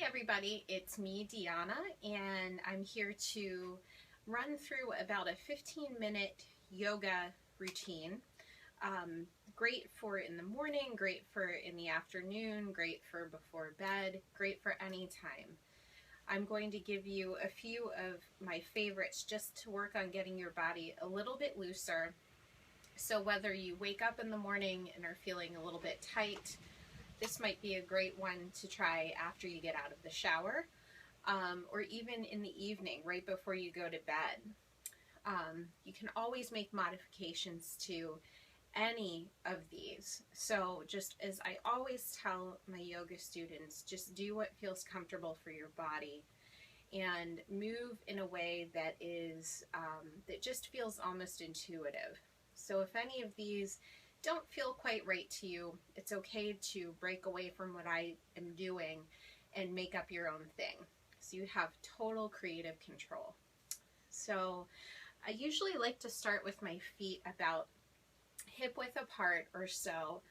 everybody, it's me, Deanna, and I'm here to run through about a 15-minute yoga routine. Great for in the morning, great for in the afternoon, great for before bed, great for any time. I'm going to give you a few of my favorites just to work on getting your body a little bit looser. So whether you wake up in the morning and are feeling a little bit tight, this might be a great one to try after you get out of the shower, or even in the evening, right before you go to bed. You can always make modifications to any of these. So just as I always tell my yoga students, just do what feels comfortable for your body and move in a way that is that just feels almost intuitive. So if any of these don't feel quite right to you, it's okay to break away from what I am doing and make up your own thing. So you have total creative control. So I usually like to start with my feet about hip width apart or so.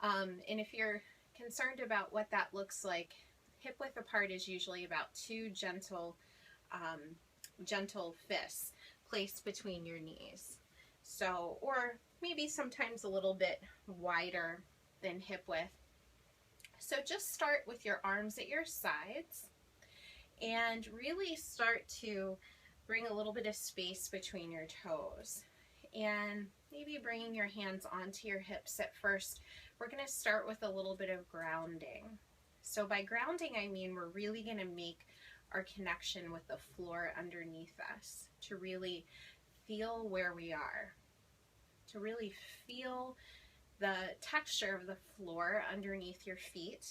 And if you're concerned about what that looks like, hip width apart is usually about two gentle fists placed between your knees. So, or maybe sometimes a little bit wider than hip width. So just start with your arms at your sides and really start to bring a little bit of space between your toes. And maybe bringing your hands onto your hips at first. We're going to start with a little bit of grounding. So by grounding, I mean we're really going to make our connection with the floor underneath us to really feel where we are, to really feel the texture of the floor underneath your feet.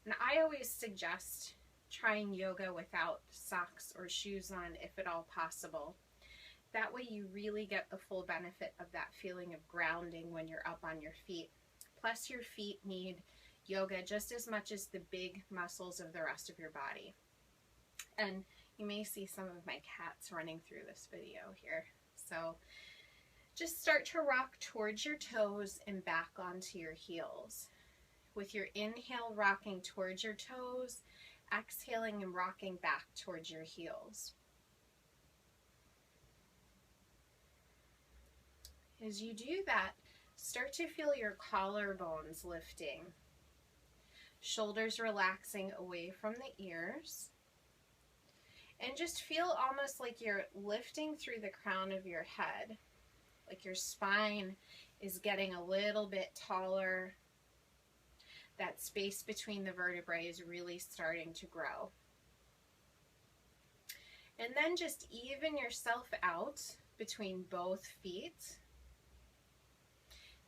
And I always suggest trying yoga without socks or shoes on if at all possible. That way you really get the full benefit of that feeling of grounding when you're up on your feet. Plus your feet need yoga just as much as the big muscles of the rest of your body. And you may see some of my cats running through this video here. So just start to rock towards your toes and back onto your heels. With your inhale, rocking towards your toes, exhaling and rocking back towards your heels. As you do that, start to feel your collarbones lifting, shoulders relaxing away from the ears, and just feel almost like you're lifting through the crown of your head, like your spine is getting a little bit taller. That space between the vertebrae is really starting to grow. And then just even yourself out between both feet.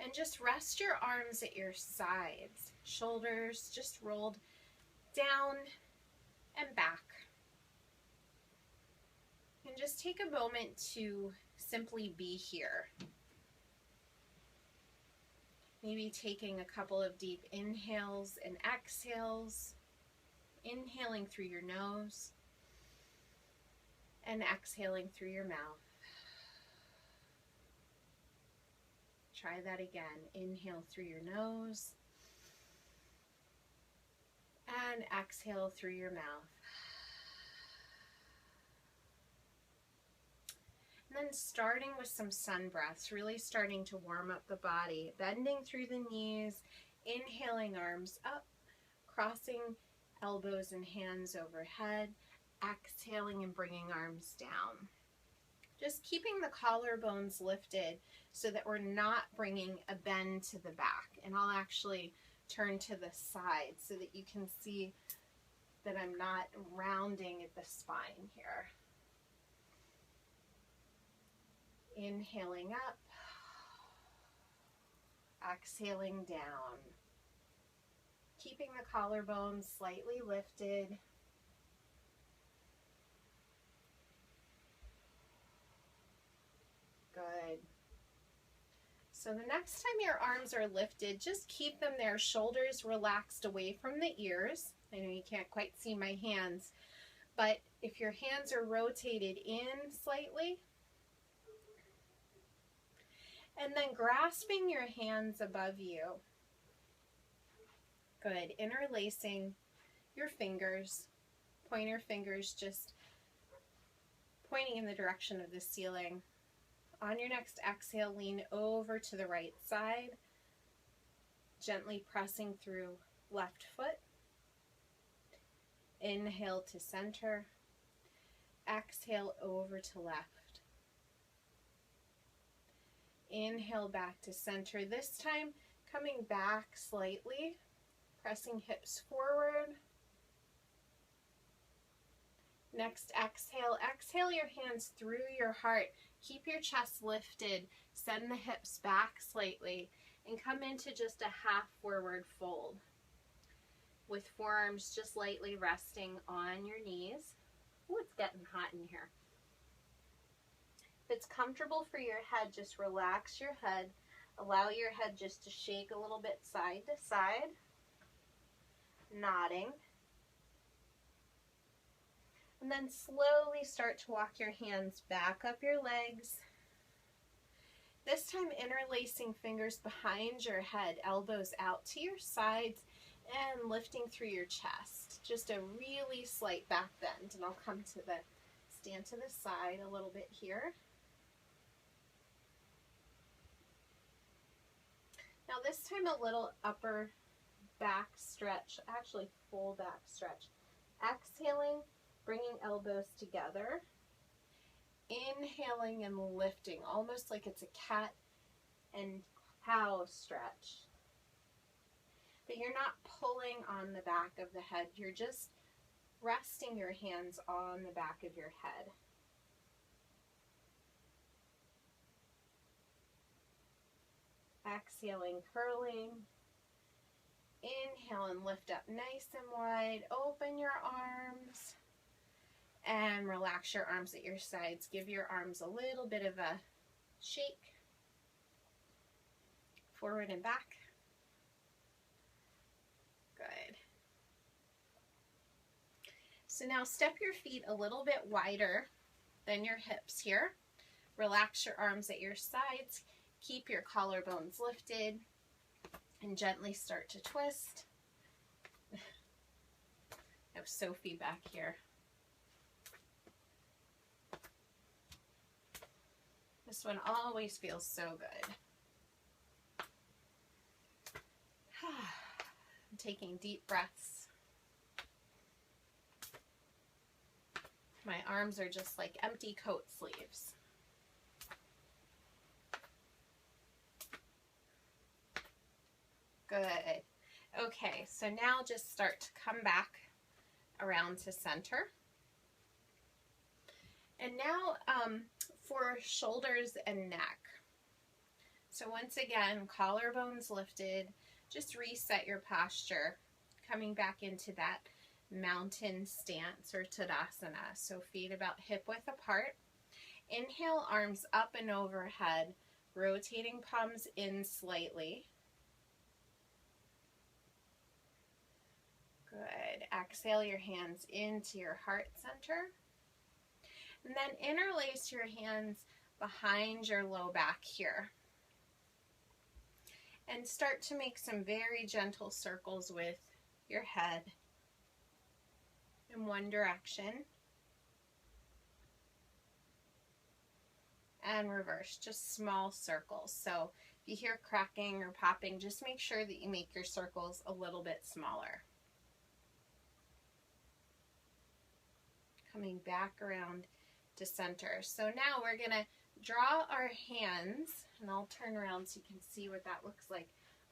And just rest your arms at your sides, shoulders just rolled down and back. And just take a moment to simply be here. Maybe taking a couple of deep inhales and exhales, inhaling through your nose and exhaling through your mouth. Try that again. Inhale through your nose and exhale through your mouth. And then starting with some sun breaths, really starting to warm up the body, bending through the knees, inhaling arms up, crossing elbows and hands overhead, exhaling and bringing arms down. Just keeping the collarbones lifted so that we're not bringing a bend to the back. And I'll actually turn to the side so that you can see that I'm not rounding at the spine here. Inhaling up, exhaling down. Keeping the collarbones slightly lifted. Good. So the next time your arms are lifted, just keep them there, shoulders relaxed away from the ears. I know you can't quite see my hands, but if your hands are rotated in slightly, and then grasping your hands above you. Good. Interlacing your fingers, pointer fingers, just pointing in the direction of the ceiling. On your next exhale, lean over to the right side, gently pressing through left foot. Inhale to center. Exhale over to left. Inhale back to center. This time, coming back slightly, pressing hips forward. Next exhale, exhale your hands through your heart. Keep your chest lifted. Send the hips back slightly and come into just a half forward fold with forearms just lightly resting on your knees. Oh, it's getting hot in here. If it's comfortable for your head, just relax your head. Allow your head just to shake a little bit side to side, nodding. And then slowly start to walk your hands back up your legs. This time interlacing fingers behind your head, elbows out to your sides and lifting through your chest. Just a really slight back bend, and I'll stand to the side a little bit here. Now this time a little upper back stretch, actually full back stretch. Exhaling, bringing elbows together. Inhaling and lifting, almost like it's a cat and cow stretch. But you're not pulling on the back of the head, you're just resting your hands on the back of your head. Exhaling, curling. Inhale and lift up nice and wide. Open your arms. And relax your arms at your sides. Give your arms a little bit of a shake. Forward and back. Good. So now step your feet a little bit wider than your hips here. Relax your arms at your sides. Keep your collarbones lifted and gently start to twist. I have Sophie back here. This one always feels so good. I'm taking deep breaths. My arms are just like empty coat sleeves. Good. Okay, so now just start to come back around to center. And now for shoulders and neck. So once again, collarbones lifted. Just reset your posture, coming back into that mountain stance or Tadasana. So feet about hip width apart. Inhale, arms up and overhead, rotating palms in slightly. Good. Exhale your hands into your heart center. And then interlace your hands behind your low back here. And start to make some very gentle circles with your head in one direction. And reverse, just small circles. So if you hear cracking or popping, just make sure that you make your circles a little bit smaller. Coming back around to center. So now we're going to draw our hands, and I'll turn around so you can see what that looks like,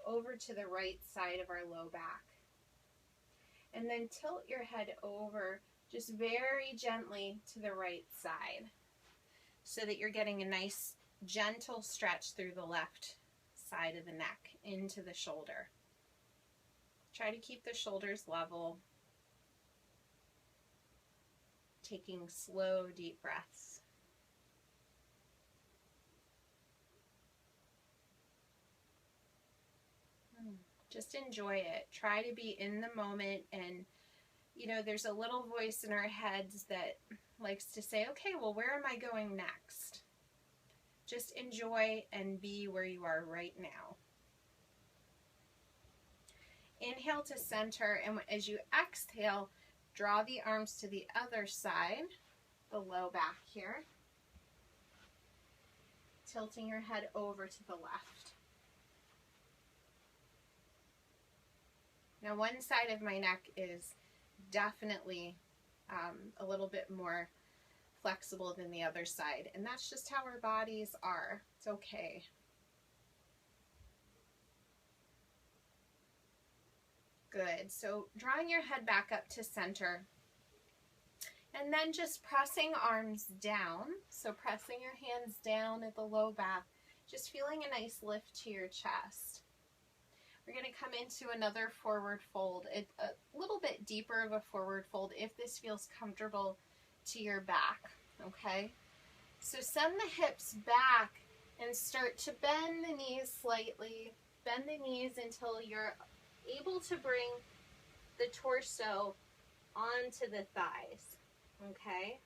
over to the right side of our low back. And then tilt your head over just very gently to the right side so that you're getting a nice gentle stretch through the left side of the neck into the shoulder. Try to keep the shoulders level. Taking slow, deep breaths. Just enjoy it. Try to be in the moment, and you know, there's a little voice in our heads that likes to say, okay, well, where am I going next? Just enjoy and be where you are right now. Inhale to center, and as you exhale, draw the arms to the other side, the low back here, tilting your head over to the left. Now, one side of my neck is definitely a little bit more flexible than the other side, and that's just how our bodies are. It's okay. Good. So drawing your head back up to center, and then just pressing arms down. So pressing your hands down at the low back, just feeling a nice lift to your chest. We're going to come into another forward fold, a little bit deeper of a forward fold if this feels comfortable to your back, okay? So send the hips back and start to bend the knees slightly. Bend the knees until you're able to bring the torso onto the thighs, okay?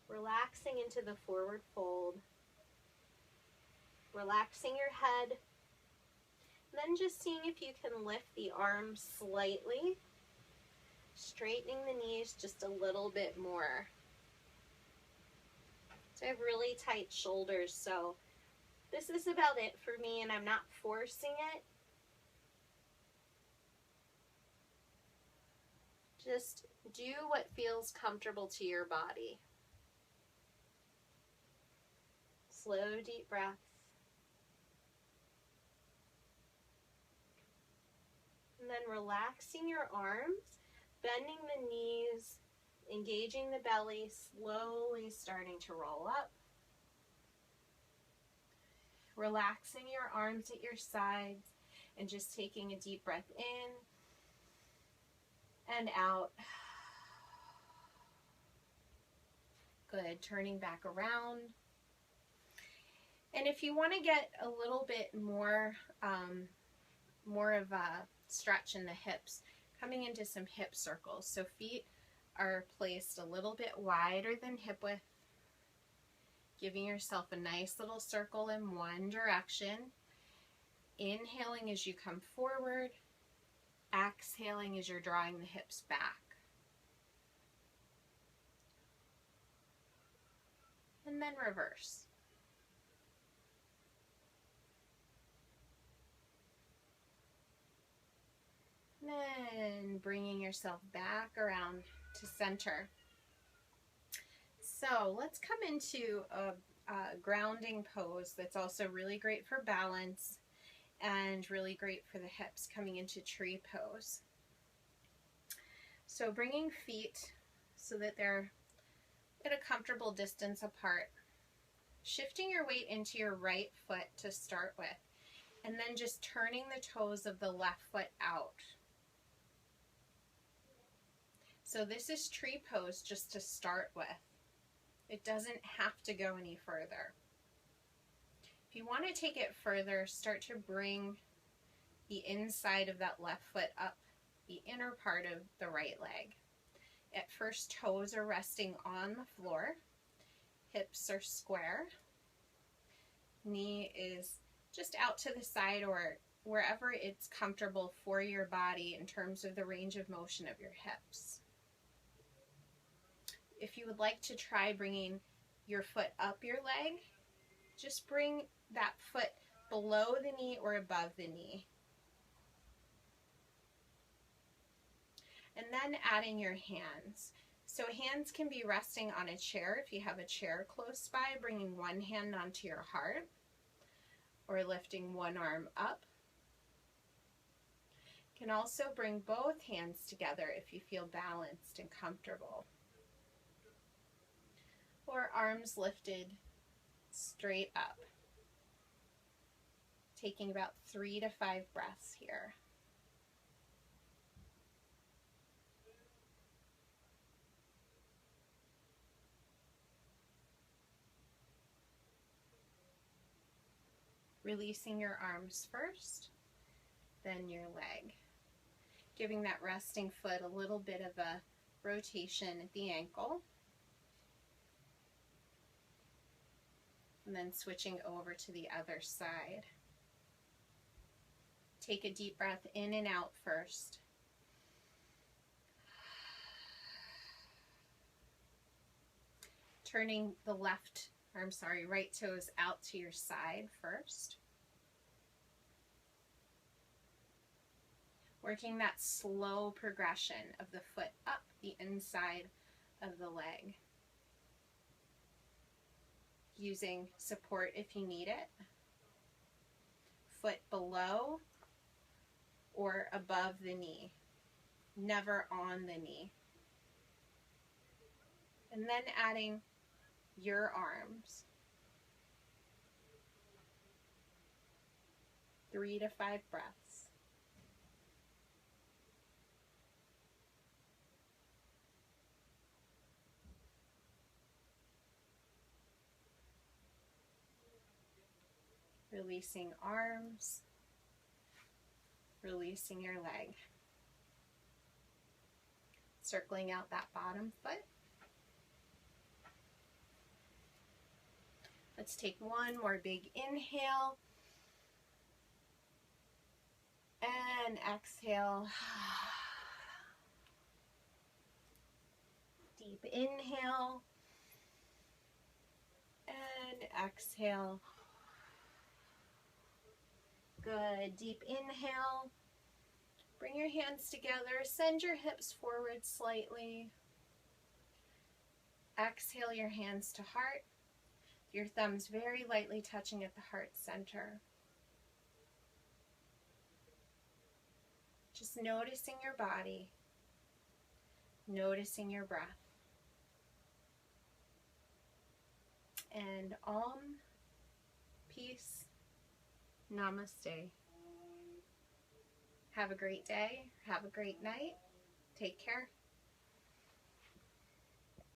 Relaxing into the forward fold. Relaxing your head. Then just seeing if you can lift the arms slightly. Straightening the knees just a little bit more. So I have really tight shoulders, so this is about it for me, and I'm not forcing it. Just do what feels comfortable to your body. Slow, deep breaths. And then relaxing your arms, bending the knees, engaging the belly, slowly starting to roll up. Relaxing your arms at your sides and just taking a deep breath in and out. Good. Turning back around. And if you want to get a little bit more of a stretch in the hips, coming into some hip circles. So feet are placed a little bit wider than hip width, giving yourself a nice little circle in one direction. Inhaling as you come forward, exhaling as you're drawing the hips back. And then reverse. Then bringing yourself back around to center. So let's come into a grounding pose that's also really great for balance and really great for the hips, coming into tree pose. So bringing feet so that they're at a comfortable distance apart. Shifting your weight into your right foot to start with, and then just turning the toes of the left foot out. So this is tree pose just to start with. It doesn't have to go any further. If you want to take it further, start to bring the inside of that left foot up the inner part of the right leg. At first, toes are resting on the floor. Hips are square. Knee is just out to the side or wherever it's comfortable for your body in terms of the range of motion of your hips. If you would like to try bringing your foot up your leg, just bring that foot below the knee or above the knee. And then add in your hands. So hands can be resting on a chair. If you have a chair close by, bringing one hand onto your heart or lifting one arm up. You can also bring both hands together if you feel balanced and comfortable. Or arms lifted straight up. Taking about 3 to 5 breaths here. Releasing your arms first, then your leg. Giving that resting foot a little bit of a rotation at the ankle. And then switching over to the other side. Take a deep breath in and out first. Turning the right toes out to your side first. Working that slow progression of the foot up the inside of the leg. Using support if you need it. Foot below or above the knee, never on the knee. And then adding your arms. 3 to 5 breaths. Releasing arms, releasing your leg. Circling out that bottom foot. Let's take one more big inhale. And exhale. Deep inhale. And exhale. Good. Deep inhale. Bring your hands together. Send your hips forward slightly. Exhale your hands to heart. Your thumbs very lightly touching at the heart center. Just noticing your body. Noticing your breath. And Om, peace, namaste. Have a great day. Have a great night. Take care.